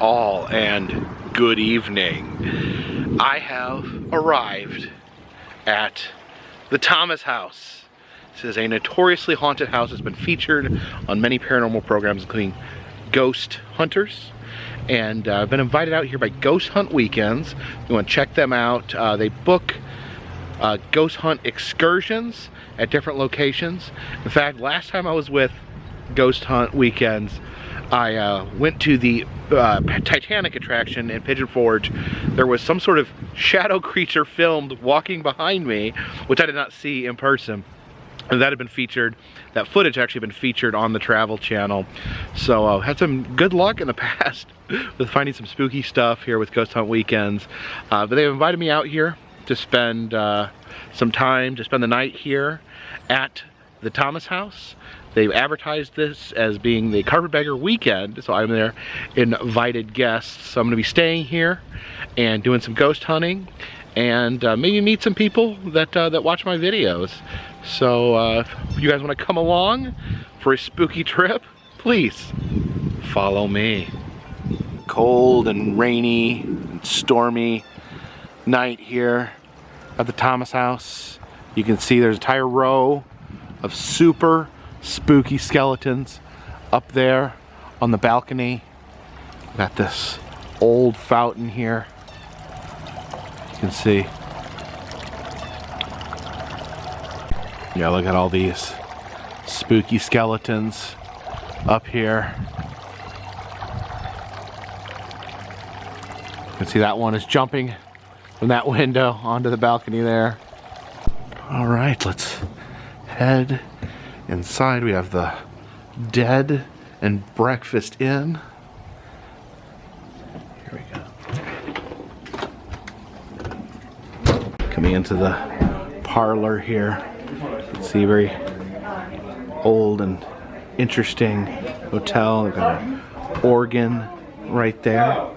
call and good evening. I have arrived at the Thomas house. This is a notoriously haunted house. It's been featured on many paranormal programs, including Ghost Hunters. And I've been invited out here by Ghost Hunt Weekends. You want to check them out. They book ghost hunt excursions at different locations. In fact, last time I was with Ghost Hunt Weekends, I went to the Titanic attraction in Pigeon Forge. There was some sort of shadow creature filmed walking behind me, which I did not see in person. And that had been featured, that footage had actually been featured on the Travel Channel. So had some good luck in the past with finding some spooky stuff here with Ghost Hunt Weekends. But they've invited me out here to spend some time, to spend the night here at the Thomas house. They've advertised this as being the Carpetbagger weekend, so I'm their invited guest. So I'm going to be staying here and doing some ghost hunting and maybe meet some people that watch my videos. So if you guys want to come along for a spooky trip, please follow me. Cold and rainy and stormy night here at the Thomas house. You can see there's an entire row of super spooky skeletons up there on the balcony. Got this old fountain here. You can see. Yeah, look at all these spooky skeletons up here. You can see that one is jumping from that window onto the balcony there. All right, let's head inside. We have the Dead and Breakfast Inn. Here we go. Coming into the parlor here. You can see a very old and interesting hotel. We've got an organ right there.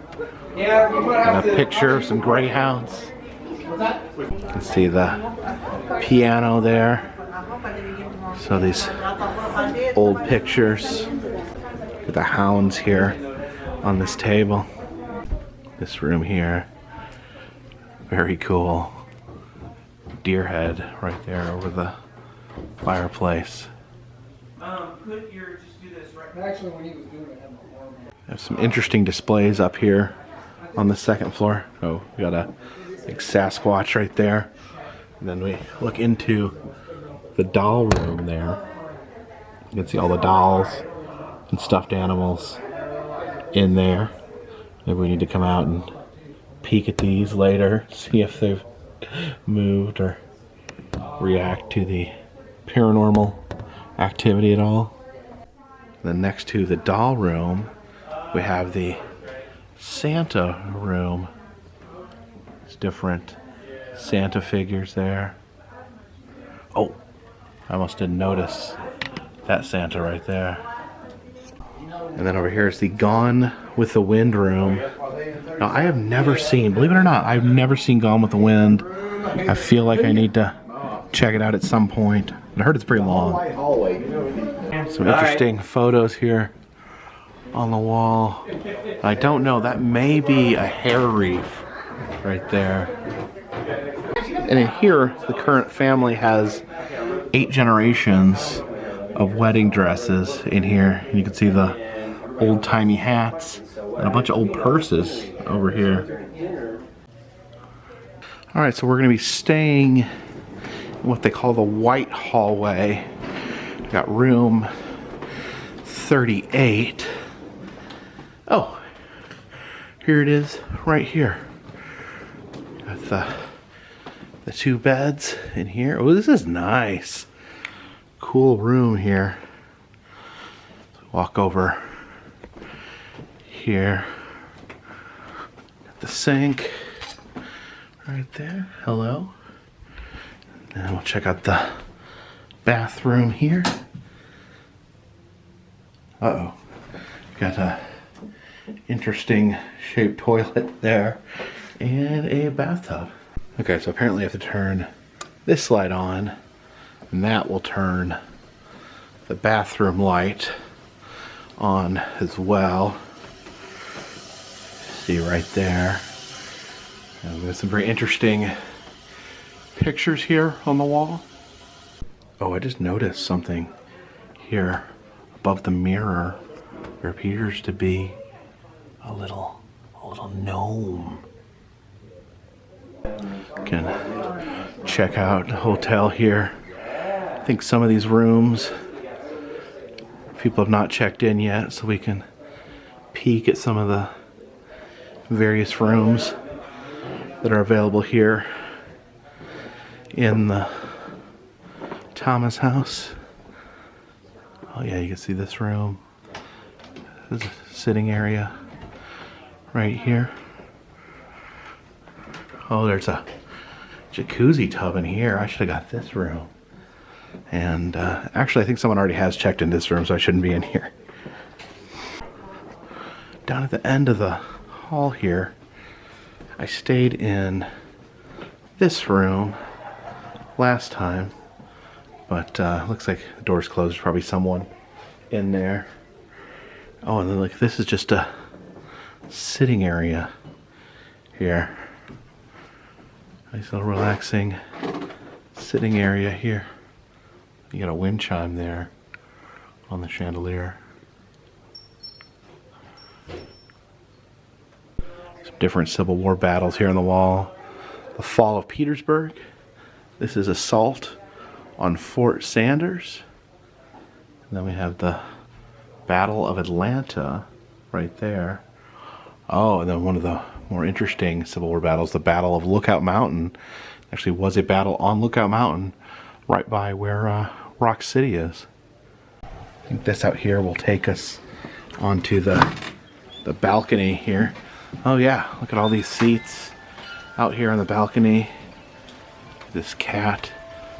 And a picture of some greyhounds. You can see the piano there. So these old pictures. Look at the hounds here on this table. This room here. Very cool. Deer head right there over the fireplace. Have some interesting displays up here on the second floor. Oh, we got a big Sasquatch right there. And then we look into the doll room there. You can see all the dolls and stuffed animals in there. Maybe we need to come out and peek at these later, see if they've moved or react to the paranormal activity at all. And then next to the doll room, we have the Santa room. There's different Santa figures there. Oh, I almost didn't notice that Santa right there. And then over here is the Gone with the Wind room. Now, I have never seen, believe it or not, I've never seen Gone with the Wind. I feel like I need to check it out at some point. I heard it's pretty long. Some interesting photos here on the wall. I don't know, that may be a hair reef right there. And in here, the current family has 8 generations of wedding dresses in here. And you can see the old-timey hats and a bunch of old purses over here. All right, so we're gonna be staying in what they call the White Hallway. We got room 38. Oh, here it is right here. Got the 2 beds in here. Oh, this is nice. Cool room here. Walk over here. Got the sink right there. Hello. And we'll check out the bathroom here. Uh-oh. Got a interesting shaped toilet there and a bathtub. Okay, so apparently I have to turn this light on, and that will turn the bathroom light on as well. See right there. And there's some very interesting pictures here on the wall. Oh, I just noticed something here above the mirror. There appears to be a little gnome. Can check out the hotel here. I think some of these rooms people have not checked in yet, so we can peek at some of the various rooms that are available here in the Thomas house. Oh yeah, you can see this room. There's a sitting area right here. Oh, there's a jacuzzi tub in here. I should have got this room. And actually, I think someone already has checked in this room, so I shouldn't be in here. Down at the end of the hall here, I stayed in this room last time, but looks like the door's closed. There's probably someone in there. Oh, and then like this is just a sitting area here. Nice little relaxing sitting area here. You got a wind chime there on the chandelier. Some different Civil War battles here on the wall. The fall of Petersburg. This is assault on Fort Sanders. And then we have the Battle of Atlanta right there. Oh, and then one of the more interesting Civil War battles, the Battle of Lookout Mountain. Actually was a battle on Lookout Mountain right by where Rock City is. I think this out here will take us onto the balcony here. Oh yeah, look at all these seats out here on the balcony. This cat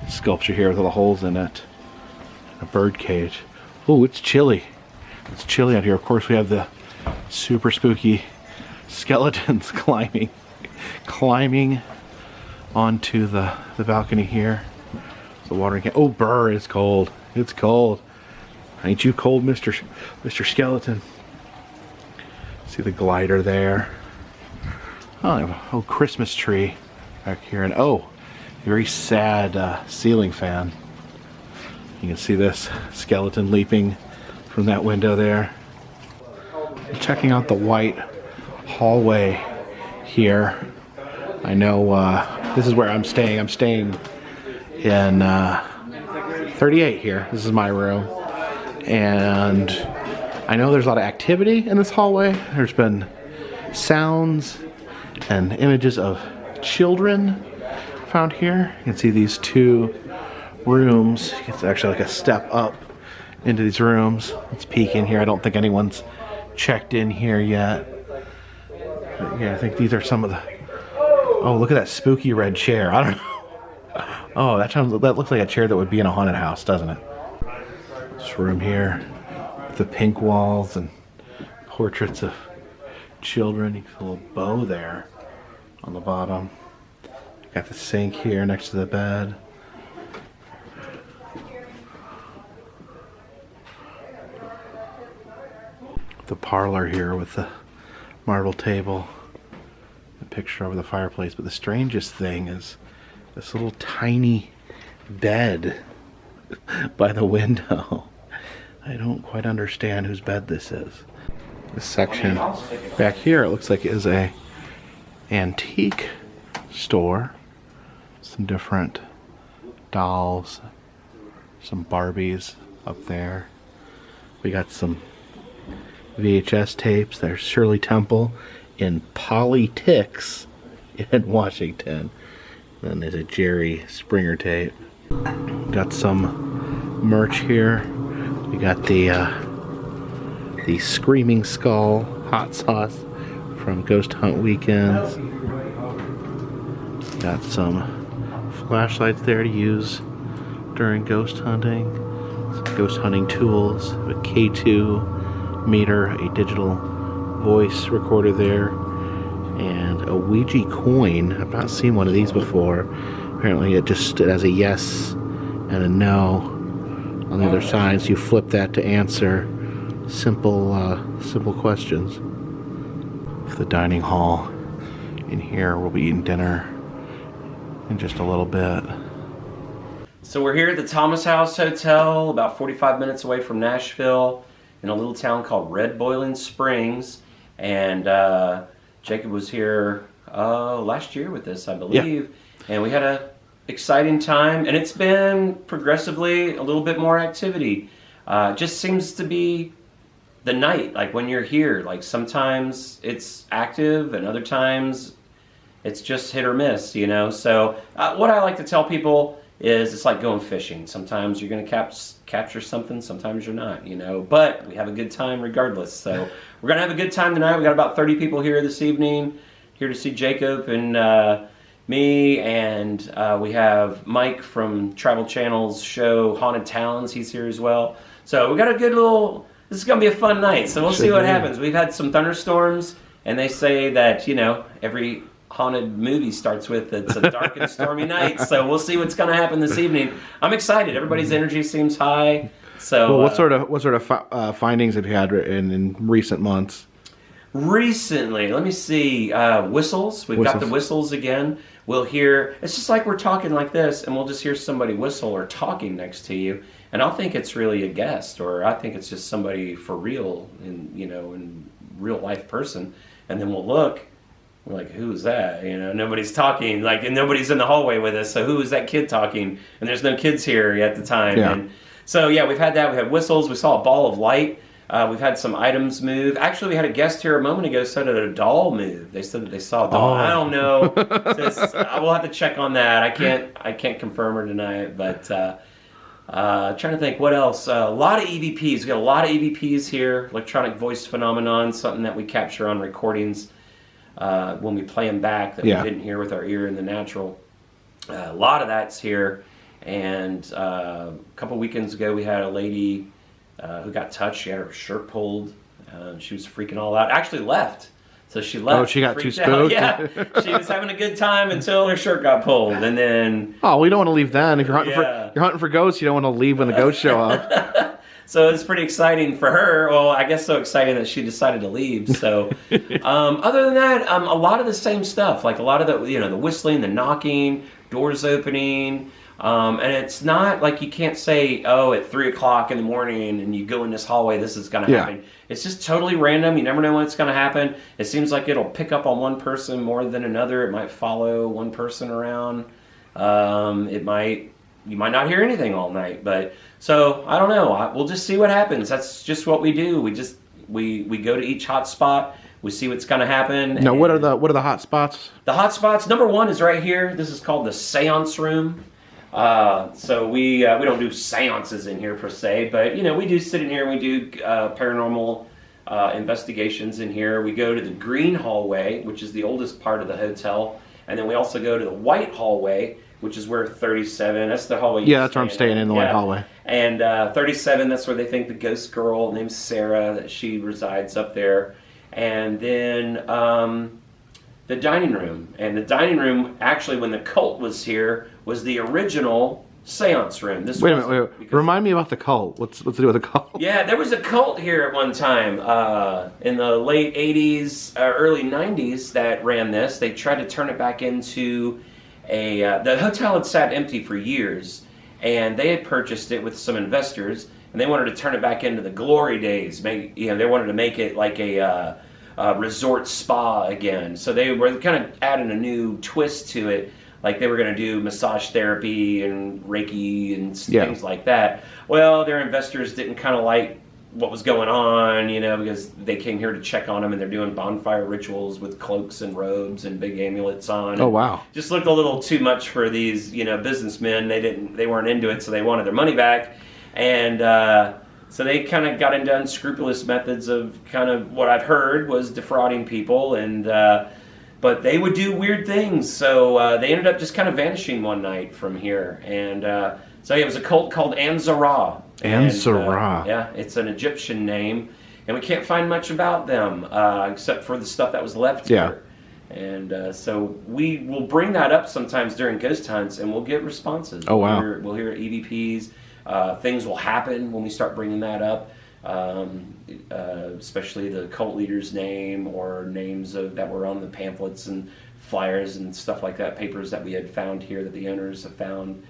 sculpture here with all the holes in it. A bird cage. Oh, it's chilly. It's chilly out here. Of course, we have the super spooky skeletons climbing onto the balcony here. The watering can. Oh, brr, it's cold. It's cold. Ain't you cold, Mr. Skeleton? See the glider there. Oh, I have a whole Christmas tree back here, and oh, a very sad ceiling fan. You can see this skeleton leaping from that window there. Checking out the white hallway here. I know this is where I'm staying. I'm staying in 38 here. This is my room. And I know there's a lot of activity in this hallway. There's been sounds and images of children found here. You can see these two rooms. It's actually like a step up into these rooms. Let's peek in here. I don't think anyone's checked in here yet. But yeah, I think these are some of the... Oh, look at that spooky red chair. I don't know. Oh, that looks like a chair that would be in a haunted house, doesn't it? This room here with the pink walls and portraits of children. You see a little bow there on the bottom. Got the sink here next to the bed. The parlor here with the marble table. The picture over the fireplace. But the strangest thing is this little tiny bed by the window. I don't quite understand whose bed this is. This section back here, it looks like is a antique store. Some different dolls, some Barbies up there. We got some VHS tapes. There's Shirley Temple in Politics in Washington. Then there's a Jerry Springer tape. Got some merch here. We got the Screaming Skull hot sauce from Ghost Hunt Weekends. Got some flashlights there to use during ghost hunting. Some ghost hunting tools. A K2 meter, a digital voice recorder there, and a Ouija coin. I've not seen one of these before. Apparently it has a yes and a no on the other side, so you flip that to answer simple questions. of the dining hall. In here, we'll be eating dinner in just a little bit. So we're here at the Thomas House Hotel, about 45 minutes away from Nashville, in a little town called Red Boiling Springs. And Jacob was here last year with us, I believe. Yeah. And we had a exciting time, and it's been progressively a little bit more activity. Just seems to be the night, like when you're here, like sometimes it's active and other times it's just hit or miss, you know. So what I like to tell people is it's like going fishing. Sometimes you're going to capture something, sometimes you're not, you know. But we have a good time regardless. So we're going to have a good time tonight. We got about 30 people here this evening, here to see Jacob and me, and we have Mike from Travel Channel's show Haunted Towns. He's here as well. So we got a good little... This is going to be a fun night, so we'll see what happens. We've had some thunderstorms, and they say that, you know, every haunted movie starts with it's a dark and stormy night, so we'll see what's going to happen this evening. I'm excited. Everybody's energy seems high. So, well, what sort of findings have you had in recent months? Recently, let me see, whistles. We've got the whistles again. We'll hear, it's just like we're talking like this, and we'll just hear somebody whistle or talking next to you, and I'll think it's really a guest, or I think it's just somebody for real, in real life person, and then we'll look, we're like, who's that? You know, nobody's talking, like, and nobody's in the hallway with us, so who is that kid talking? And there's no kids here at the time. Yeah. And so, yeah, we've had that. We had whistles. We saw a ball of light. We've had some items move. Actually, we had a guest here a moment ago said that a doll moved. They said that they saw a doll. I don't know. I will have to check on that. I can't confirm or deny it, but trying to think what else. A lot of EVPs. We got a lot of EVPs here. Electronic voice phenomenon, something that we capture on recordings when we play them back that we didn't hear with our ear in the natural. A lot of that's here. And a couple weekends ago, we had a lady who got touched. She had her shirt pulled. She was freaking all out. Actually left. So she left. Oh, she got too spooked? Yeah. She was having a good time until her shirt got pulled. And then... Oh, we don't want to leave then. If you're hunting for ghosts, you don't want to leave when the ghosts show up. So it's pretty exciting for her. Well, I guess so exciting that she decided to leave. So other than that, a lot of the same stuff. Like a lot of the whistling, the knocking, doors opening... and it's not like you can't say, oh, at 3 o'clock in the morning and you go in this hallway, this is going to happen. It's just totally random. You never know when it's going to happen. It seems like it'll pick up on one person more than another. It might follow one person around. You might not hear anything all night. But so I don't know. We'll just see what happens. That's just what we do. We go to each hot spot. We see what's going to happen. Now, what are the hot spots? The hot spots. Number one is right here. This is called the seance room. So we don't do seances in here per se, but we do sit in here and we do paranormal investigations in here. We go to the green hallway, which is the oldest part of the hotel, and then we also go to the white hallway, which is where 37, that's the hallway. Yeah, that's where I'm staying in the white hallway. And 37, that's where they think the ghost girl named Sarah, that she resides up there. And then the dining room. And the dining room, actually, when the cult was here, was the original seance room. Wait a minute. Remind me about the cult. What's to do with the cult? Yeah, there was a cult here at one time in the late 80s, early 90s that ran this. They tried to turn it back into the hotel had sat empty for years, and they had purchased it with some investors, and they wanted to turn it back into the glory days. They wanted to make it like a resort spa again. So they were kind of adding a new twist to it. Like they were going to do massage therapy and Reiki and things like that. Well, their investors didn't kind of like what was going on, because they came here to check on them, and they're doing bonfire rituals with cloaks and robes and big amulets on. Oh, wow. Just looked a little too much for these, businessmen. They weren't into it, so they wanted their money back. And so they kind of got into unscrupulous methods of kind of what I've heard was defrauding people, and but they would do weird things. So they ended up just kind of vanishing one night from here. And so it was a cult called Anzara. Anzara. Yeah, it's an Egyptian name. And we can't find much about them except for the stuff that was left here. And so we will bring that up sometimes during ghost hunts, and we'll get responses. Oh, wow. We'll hear EVPs. Things will happen when we start bringing that up. especially the cult leader's name or names that were on the pamphlets and flyers and stuff like that, papers that we had found here that the owners have found.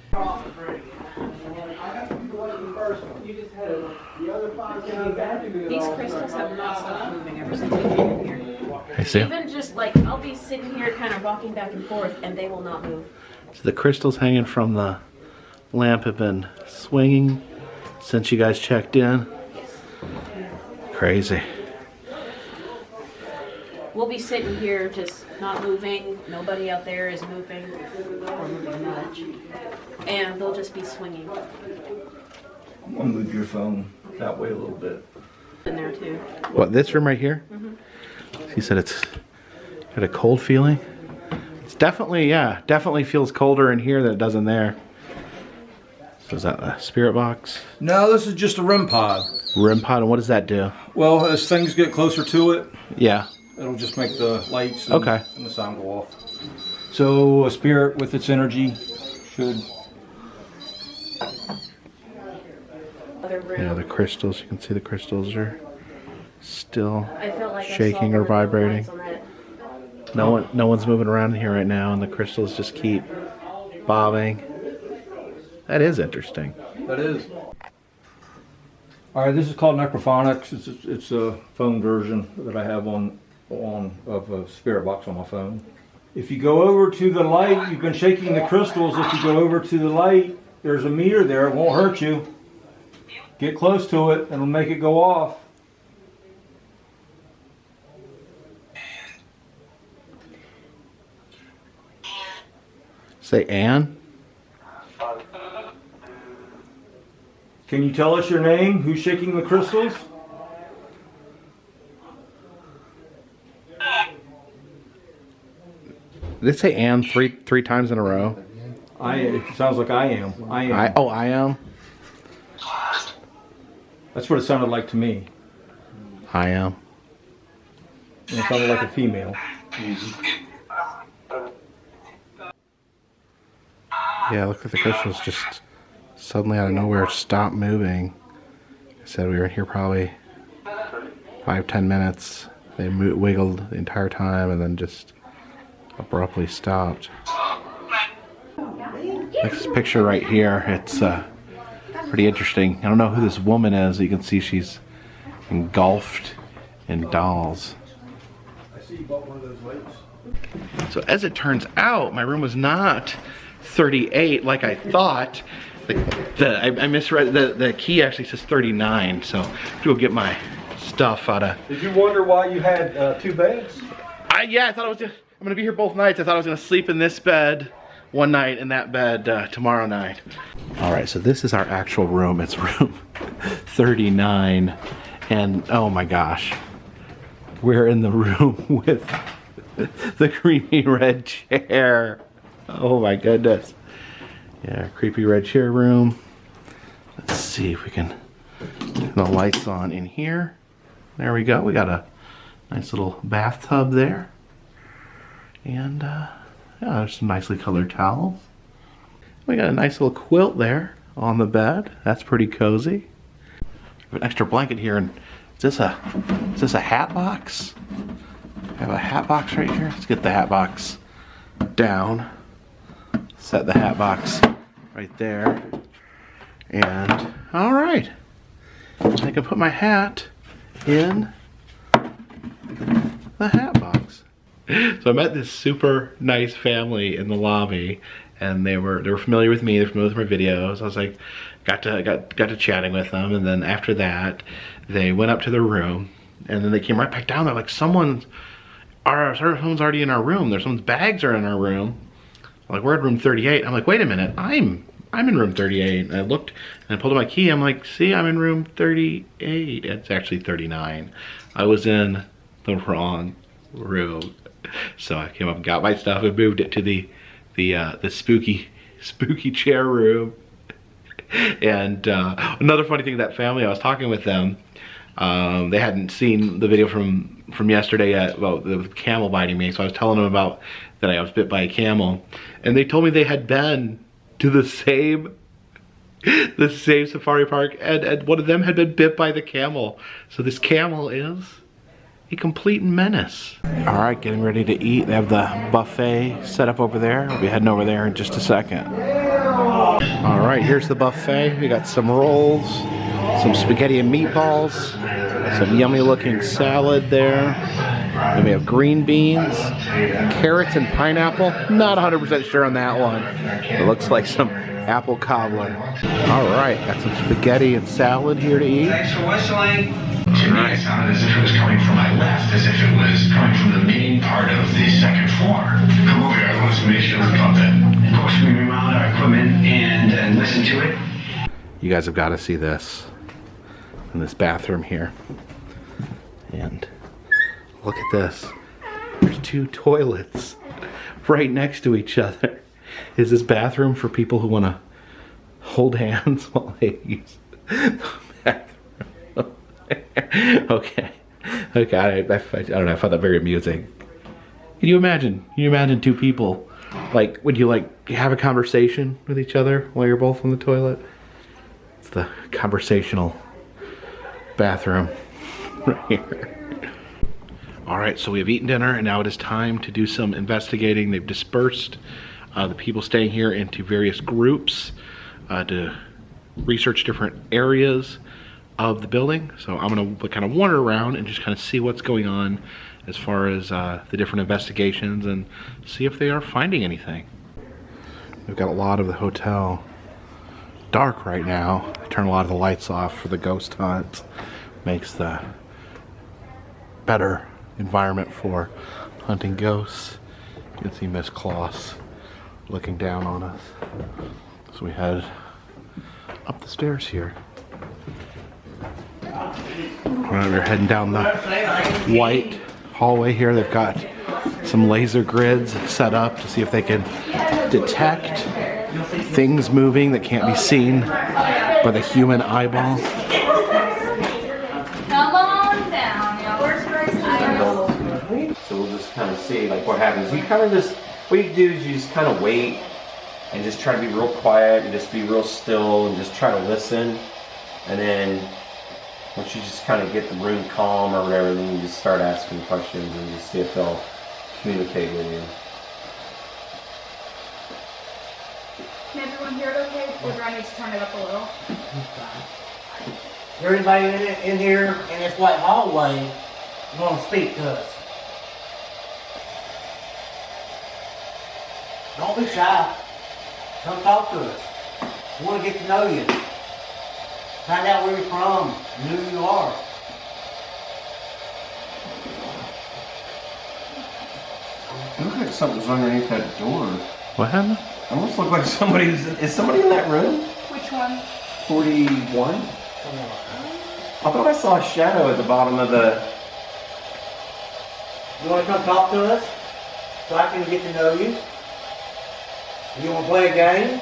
These crystals have not stopped moving ever since we've been in here. I see. Even just like, I'll be sitting here kind of rocking back and forth and they will not move. So the crystals hanging from the lamp have been swinging since you guys checked in. Crazy. We'll be sitting here just not moving. Nobody out there is moving or moving much. And they'll just be swinging I'm gonna move your phone that way a little bit. in there too. What, this room right here? He said it's got a cold feeling. It's definitely, yeah, definitely feels colder in here than it does in there. So is that a spirit box? No, this is just a REM pod. REM pod, and what does that do? Well, as things get closer to it, Yeah. it'll just make the lights and, Okay. and the sound go off. So a spirit with its energy should... Other room. Yeah, the crystals, you can see the crystals are still I felt like shaking I or saw the vibrating. lights on that. No one's moving around here right now, and the crystals just keep bobbing. That is interesting. That is. All right, this is called necrophonics. It's a phone version that I have of a spirit box on my phone. If you go over to the light, you've been shaking the crystals. If you go over to the light, there's a meter there. It won't hurt you. Get close to it, and it'll make it go off. Say Anne? Can you tell us your name? Who's shaking the crystals? Did it say Anne three times in a row? It sounds like I am. I am. I am? That's what it sounded like to me. I am. And it sounded like a female. Yeah, look like the crystals just suddenly out of nowhere stopped moving. I said we were in here probably 5-10 minutes. They wiggled the entire time and then just abruptly stopped. This picture right here, it's pretty interesting. I don't know who this woman is. You can see she's engulfed in dolls. I see you bought one of those lights. So as it turns out, my room was not 38 like I thought. I misread, the key actually says 39, so I have to go get my stuff out of... Did you wonder why you had 2 beds? Yeah, I thought I'm gonna be here both nights. I thought I was gonna sleep in this bed one night and that bed tomorrow night. All right, so this is our actual room. It's room 39, and oh my gosh, we're in the room with the creepy red chair. Oh my goodness. Yeah, creepy red chair room. Let's see if we can turn the lights on in here. There we go. We got a nice little bathtub there. And yeah, there's some nicely colored towels. We got a nice little quilt there on the bed. That's pretty cozy. We have an extra blanket here, and is this a hat box? I have a hat box right here. Let's get the hat box down. Set the hat box right there. And all right, I can put my hat in the hat box. So I met this super nice family in the lobby, and they were familiar with me. They're familiar with my videos. I was like, got to chatting with them, and then after that, they went up to their room, and then they came right back down. They're like, someone's already in our room. Someone's bags are in our room. I'm like, we're at room 38. I'm like, wait a minute, I'm in room 38. And I looked and I pulled out my key. I'm like, see, I'm in room 38. It's actually 39. I was in the wrong room. So I came up and got my stuff and moved it to the spooky chair room. And another funny thing, that family, I was talking with them. They hadn't seen the video from yesterday yet about the camel biting me, so I was telling them about that I was bit by a camel, and they told me they had been to the same the same safari park, and one of them had been bit by the camel. So this camel is a complete menace. All right, getting ready to eat. They have the buffet set up over there. We'll be heading over there in just a second. All right, here's the buffet. We got some rolls, some spaghetti and meatballs, some yummy looking salad there. Then we have green beans, carrots and pineapple. Not 100% sure on that one. It looks like some apple cobbler. All right, got some spaghetti and salad here to eat. Thanks for whistling. To me, it sounded as if it was coming from my left, as if it was coming from the main part of the second floor. Come over here, I want to make sure we got that. Of course, we remount our equipment and listen to it. You guys have got to see this in this bathroom here. And look at this. There's 2 toilets right next to each other. Is this bathroom for people who want to hold hands while they use the bathroom? Okay. I don't know, I found that very amusing. Can you imagine? 2 people, like, would you like have a conversation with each other while you're both on the toilet? It's the conversational bathroom right here. All right, so we have eaten dinner and now it is time to do some investigating. They've dispersed the people staying here into various groups to research different areas of the building. So I'm gonna kind of wander around and just kind of see what's going on as far as the different investigations and see if they are finding anything. We've got a lot of the hotel dark right now. I turn a lot of the lights off for the ghost hunt. Makes the better environment for hunting ghosts. You can see Miss Kloss looking down on us. So we head up the stairs here. We're heading down the white hallway here. They've got some laser grids set up to see if they can detect things moving that can't be seen by the human eyeball. Come on down, y'all. So we'll just kind of see like what happens. You kind of just, what you do is you just kind of wait and just try to be real quiet and just be real still and just try to listen. And then once you just kind of get the room calm or whatever, then you just start asking questions and just see if they'll communicate with you. Can everyone hear it okay? Or do I need to turn it up a little? Is there anybody in here in this white hallway want to speak to us? Don't be shy. Come talk to us. We want to get to know you. Find out where you're from and who you are. It looks like something's underneath that door. What happened? It almost looks like somebody's, is somebody in that room? Which one? 41? I thought I saw a shadow at the bottom of the... You want to come talk to us so I can get to know you? You want to play a game?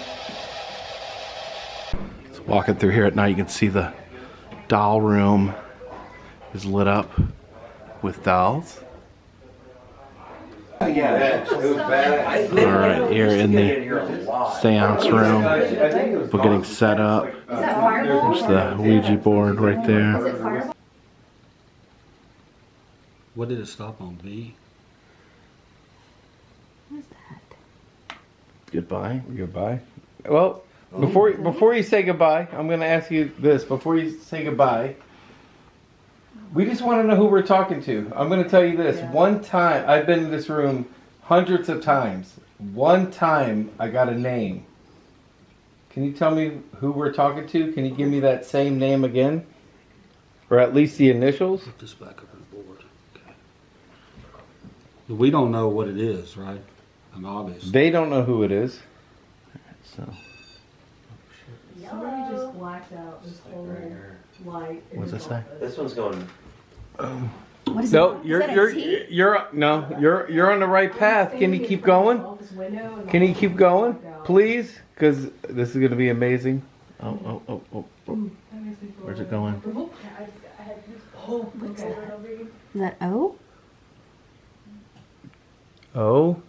So walking through here at night, you can see the doll room is lit up with dolls. Yeah, it was bad. All right, here in the seance room, we're getting set up. There's the Ouija board right there. What did it stop on, V? Goodbye. Goodbye. Well, before you say goodbye, I'm going to ask you this. Before you say goodbye, we just want to know who we're talking to. I'm going to tell you this. Yeah. One time, I've been in this room hundreds of times. One time, I got a name. Can you tell me who we're talking to? Can you give me that same name again? Or at least the initials? Put this back up on the board. Okay. But we don't know what it is, right? I'm obvious. They don't know who it is. So. Somebody just blacked out this whole light. What's this say? This one's going... What is No, it? you're on the right path. Can you keep going? Can you keep going, please? Because this is going to be amazing. Oh. Where's it going? What's that? Is that O? Oh?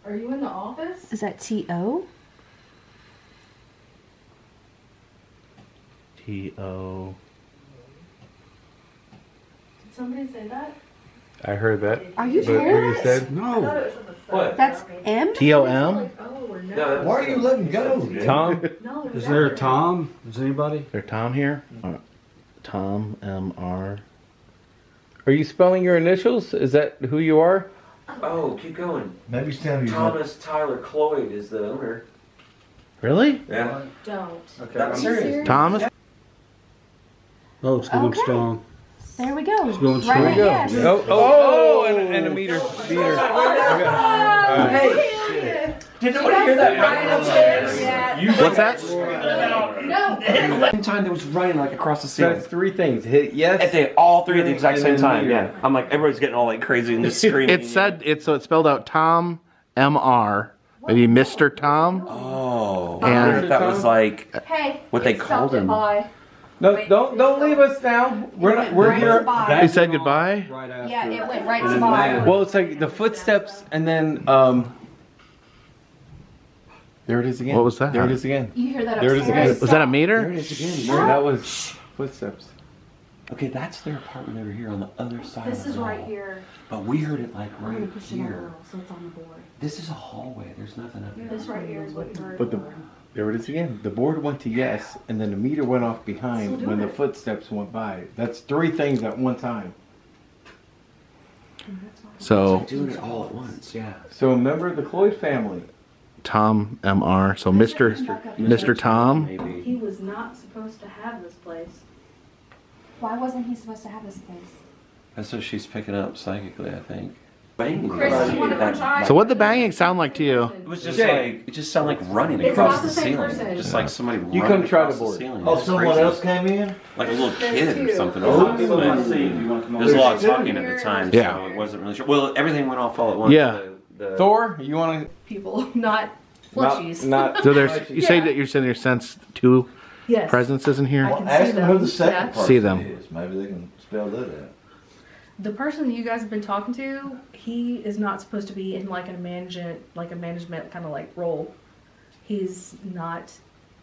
Are you in the office? Is that T-O? T-O. Did somebody say that? I heard that. Are you But sure? you said No. What? That's M? T-O-M? Like, oh, or no. No, Why are you letting go, dude? Tom? No, it was Is there a after. Tom? Is anybody? Is there Tom here? Tom M-R. Are you spelling your initials? Is that who you are? Oh, keep going. Maybe it's time you Thomas Tyler Cloyd is the owner. Really? Yeah. Don't. Okay. I'm serious. Thomas? Oh, it's going Okay. strong. There we go. It's going Right strong. at yes. Oh, and a meter. Hey, did nobody hear that running upstairs? What's that? At the same time, there was running like across the ceiling. That's three things. Hit yes. All three at the exact And same then time. meter. Yeah. I'm like, everybody's getting all like crazy and just screaming. It said it's so it's spelled out Tom M-R. Maybe Mr. Tom. Oh. And- I wonder if that was like Hey, what they it called stopped at him. by. No, don't leave us now. We're here. He said goodbye. Right after. Yeah, it went right And to then by. man. Well, it's like the footsteps and then There it is again. What was that? There it is again. You hear that There it is upstairs? again. was that a There meter? it is again. That was footsteps. Okay, that's their apartment over here on the other side This of the is right wall. here. But we heard it like I'm gonna right push it out a here. little so it's on the board. This is a hallway. There's nothing up here. This right here is what you heard. But there it is again. The board went to yes, and then the meter went off behind Still when the doing it. footsteps went by. That's three things at one time. So Doing it all at once, yeah. So remember the Cloyd family. Tom M-R. So Mr. Tom. Maybe. He was not supposed to have this place. Why wasn't he supposed to have this place? That's what she's picking up psychically, I think. Banging. Chris, you wanna come try? So what did the banging sound like to you? It was just like, it just sounded like running It's across not the the same ceiling. person. Just like somebody You running come try across the board. ceiling. Oh, It's someone crazy. else came in? Like a little There's kid or two. something. Oh, There's a lot of talking at the time, Yeah. so it wasn't really sure. Well, everything went off all at once. Yeah. The- Thor, you want to? People, not fleshies. Not. So there's you say Yeah. that you're saying there's sense two Yes. presences in here. I can Ask see them who them. the second Yeah. person See them. is. Maybe they can spell that out. The person you guys have been talking to, he is not supposed to be in like a management kind of like role. He's not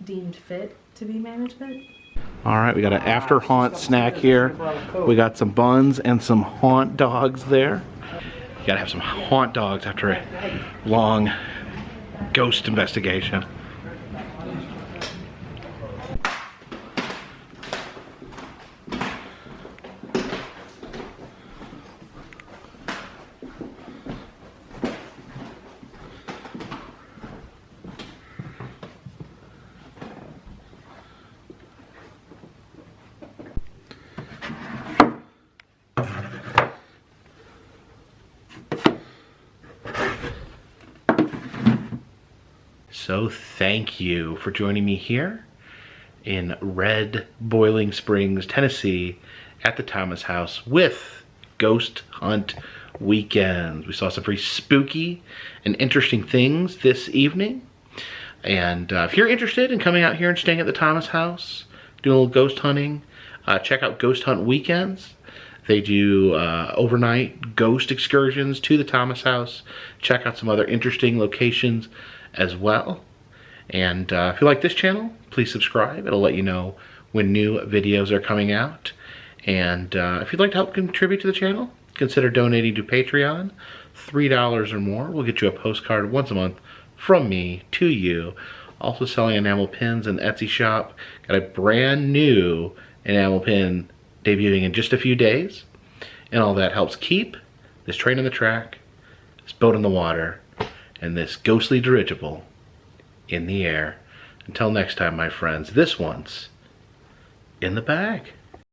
deemed fit to be management. All right, we got an after haunt snack here. We got some buns and some haunt dogs there. You gotta have some haunt dogs after a long ghost investigation. So thank you for joining me here in Red Boiling Springs, Tennessee at the Thomas House with Ghost Hunt Weekends. We saw some pretty spooky and interesting things this evening. And if you're interested in coming out here and staying at the Thomas House, doing a little ghost hunting, check out Ghost Hunt Weekends. They do overnight ghost excursions to the Thomas House. Check out some other interesting locations as well. And if you like this channel, please subscribe. It'll let you know when new videos are coming out. And if you'd like to help contribute to the channel, consider donating to Patreon. $3 or more will get you a postcard once a month from me to you. Also selling enamel pins in the Etsy shop. Got a brand new enamel pin debuting in just a few days. And all that helps keep this train on the track, this boat in the water, and this ghostly dirigible in the air. Until next time, my friends, this one's in the bag.